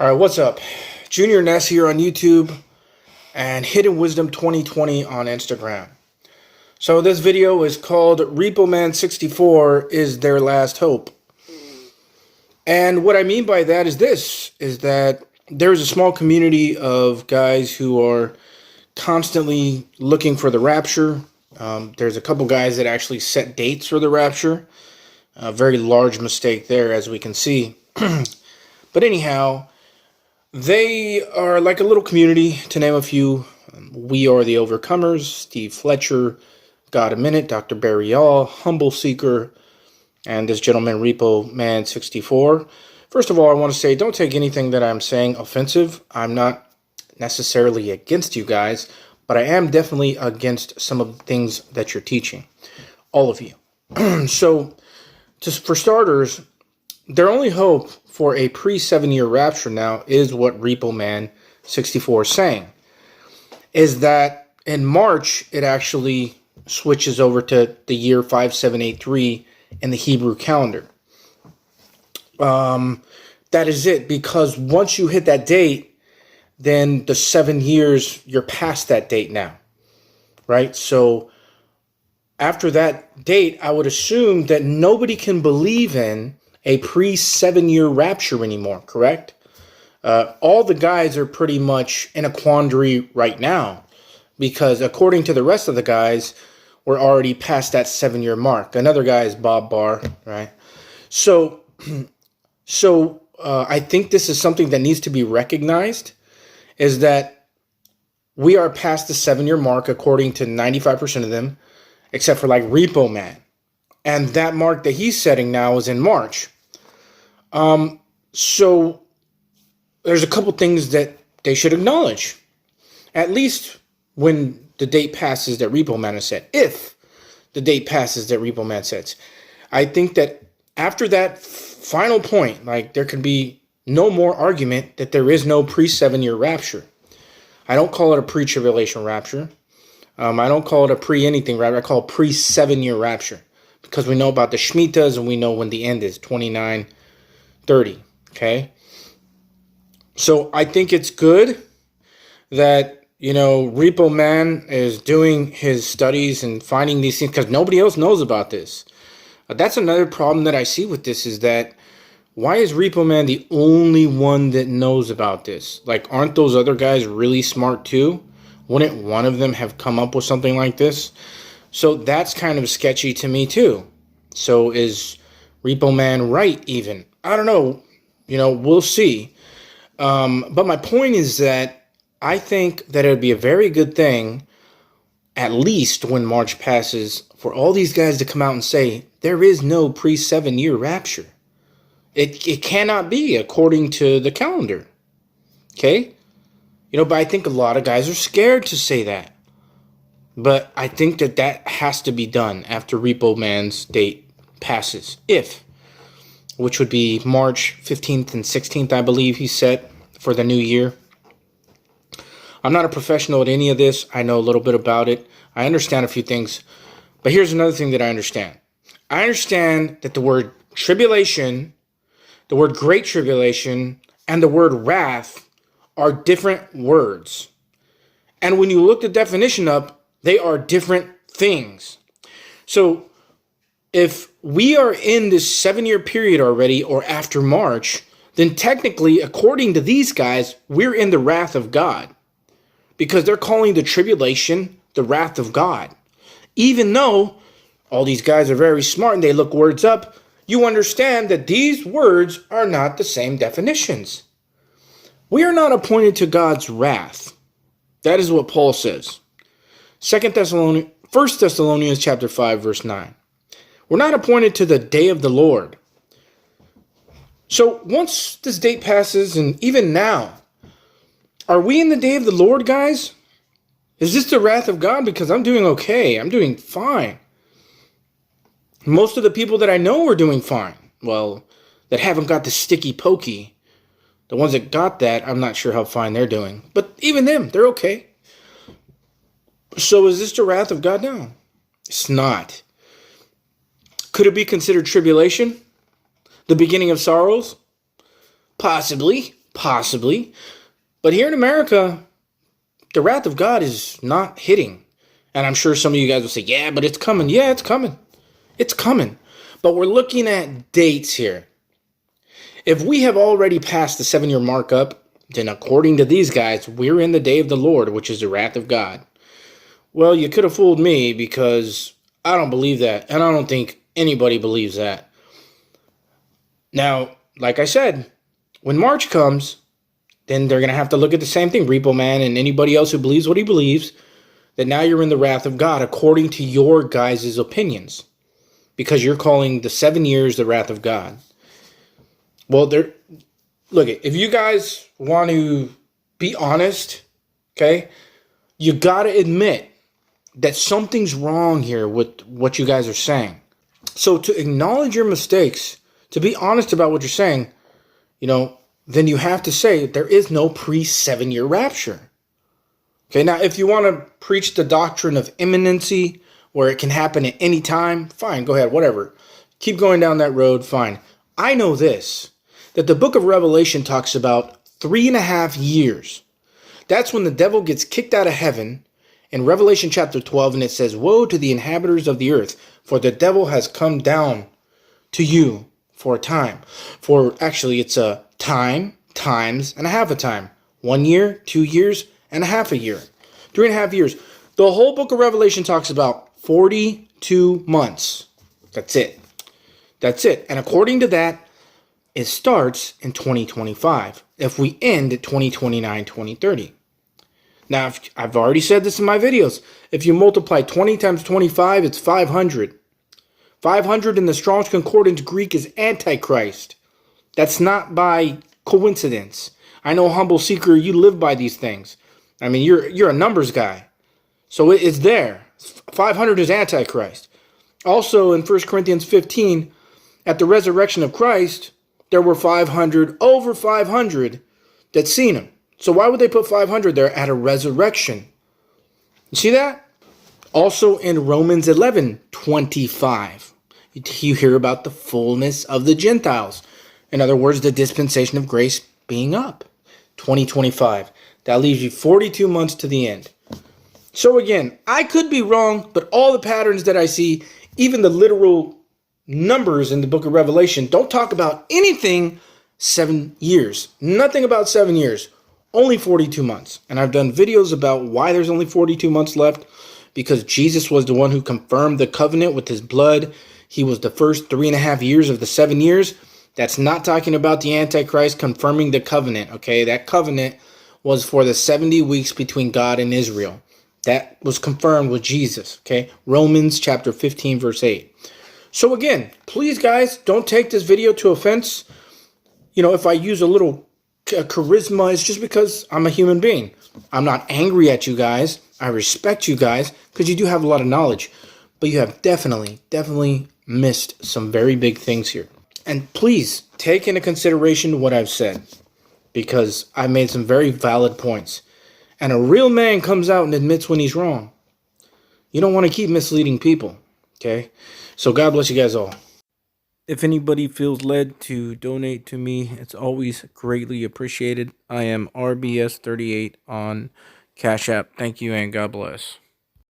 All right, what's up? Junior Ness here on YouTube and Hidden Wisdom 2020 on Instagram. So this video is called Repoman 64 is their last hope. And what I mean by that is that there's a small community of guys who are constantly looking for the rapture. There's a couple guys that actually set dates for the rapture. A very large mistake there, as we can see. But anyhow, they are like a little community, to name a few. We Are the Overcomers, Steve Fletcher, God a Minute, Dr. Barry All, Humble Seeker, and this gentleman, Repoman 64. First of all, I want to say, don't take anything that I'm saying offensive. I'm not necessarily against you guys, but I am definitely against some of the things that you're teaching. All of you. So, just for starters, their only hope for a pre-7-year rapture now is what Repoman 64 is saying. Is that in March, it actually switches over to the year 5783 in the Hebrew calendar. That is it, because once you hit that date, then the 7 years, you're past that date now, right? So after that date, I would assume that nobody can believe in a pre-7-year rapture anymore, correct? All the guys are pretty much in a quandary right now, because according to the rest of the guys, we're already past that 7-year mark. Another guy is Bob Barr, right? So I think this is something that needs to be recognized, is that we are past the 7-year mark according to 95% of them, except for like Repoman. And that mark that he's setting now is in March. So there's a couple things that they should acknowledge, at least when the date passes that Repoman has set. If the date passes that Repoman sets, I think that after that final point, like, there can be no more argument that there is no pre-7-year rapture. I don't call it a pre-tribulation rapture. I don't call it a pre-anything rapture. I call it pre-7-year rapture, because we know about the Shemitas and we know when the end is, 29:30. Okay? So I think it's good that, Repoman is doing his studies and finding these things, because nobody else knows about this. That's another problem that I see with this, is that why is Repoman the only one that knows about this? Like, aren't those other guys really smart too? Wouldn't one of them have come up with something like this? So that's kind of sketchy to me too. So is Repoman right even? I don't know. We'll see. But my point is that I think that it would be a very good thing, at least when March passes, for all these guys to come out and say, there is no pre-7-year rapture. It cannot be according to the calendar. Okay? But I think a lot of guys are scared to say that. But I think that has to be done after Repoman's date passes. Which would be March 15th and 16th, I believe he set for the new year. I'm not a professional at any of this. I know a little bit about it. I understand a few things. But here's another thing that I understand. I understand that the word tribulation, the word great tribulation, and the word wrath are different words. And when you look the definition up, they are different things. So if we are in this 7-year period already, or after March, then technically, according to these guys, we're in the wrath of God, because they're calling the tribulation the wrath of God. Even though all these guys are very smart and they look words up, you understand that these words are not the same definitions. We are not appointed to God's wrath. That is what Paul says. 1 Thessalonians chapter 5, verse 9. We're not appointed to the day of the Lord. So once this date passes, and even now, are we in the day of the Lord, guys? Is this the wrath of God? Because I'm doing okay. I'm doing fine. Most of the people that I know are doing fine. Well, that haven't got the sticky pokey. The ones that got that, I'm not sure how fine they're doing. But even them, they're okay. So is this the wrath of God? No, it's not. Could it be considered tribulation? The beginning of sorrows? Possibly. Possibly. But here in America, the wrath of God is not hitting. And I'm sure some of you guys will say, yeah, but it's coming. Yeah, it's coming. It's coming. But we're looking at dates here. If we have already passed the 7-year mark up, then according to these guys, we're in the day of the Lord, which is the wrath of God. Well, you could have fooled me, because I don't believe that. And I don't think anybody believes that. Now, like I said, when March comes, then they're going to have to look at the same thing, Repoman and anybody else who believes what he believes, that now you're in the wrath of God according to your guys' opinions, because you're calling the 7 years the wrath of God. Well, look, if you guys want to be honest, okay, you got to admit that something's wrong here with what you guys are saying. So to acknowledge your mistakes, to be honest about what you're saying, then you have to say there is no pre-7-year rapture. Okay, now if you want to preach the doctrine of imminency, where it can happen at any time, fine, go ahead, whatever. Keep going down that road, fine. I know this, that the book of Revelation talks about 3.5 years. That's when the devil gets kicked out of heaven in Revelation chapter 12, and it says, woe to the inhabitants of the earth, for the devil has come down to you for a time. For actually, it's a time, times, and a half a time. 1 year, 2 years, and a half a year. 3.5 years. The whole book of Revelation talks about 42 months. That's it. That's it. And according to that, it starts in 2025. If we end at 2029, 2030. Now, I've already said this in my videos. If you multiply 20 times 25, it's 500. 500 in the Strong's Concordance Greek is Antichrist. That's not by coincidence. I know, Humble Seeker, you live by these things. I mean, you're a numbers guy. So it's there. 500 is Antichrist. Also, in 1 Corinthians 15, at the resurrection of Christ, there were over 500 that seen him. So why would they put 500 there at a resurrection? You see that? Also in Romans 11:25, you hear about the fullness of the Gentiles. In other words, the dispensation of grace being up. 2025. That leaves you 42 months to the end. So again, I could be wrong, but all the patterns that I see, even the literal numbers in the book of Revelation, don't talk about anything 7 years. Nothing about 7 years. Only 42 months. And I've done videos about why there's only 42 months left. Because Jesus was the one who confirmed the covenant with his blood. He was the first 3.5 years of the 7 years. That's not talking about the Antichrist confirming the covenant, okay? That covenant was for the 70 weeks between God and Israel. That was confirmed with Jesus, okay? Romans chapter 15, verse 8. So again, please, guys, don't take this video to offense. If I use a little charisma, it's just because I'm a human being. I'm not angry at you guys. I respect you guys because you do have a lot of knowledge. But you have definitely missed some very big things here. And please take into consideration what I've said, because I've made some very valid points. And a real man comes out and admits when he's wrong. You don't want to keep misleading people, okay? So God bless you guys all. If anybody feels led to donate to me, it's always greatly appreciated. I am RBS38 on Cash App. Thank you and God bless.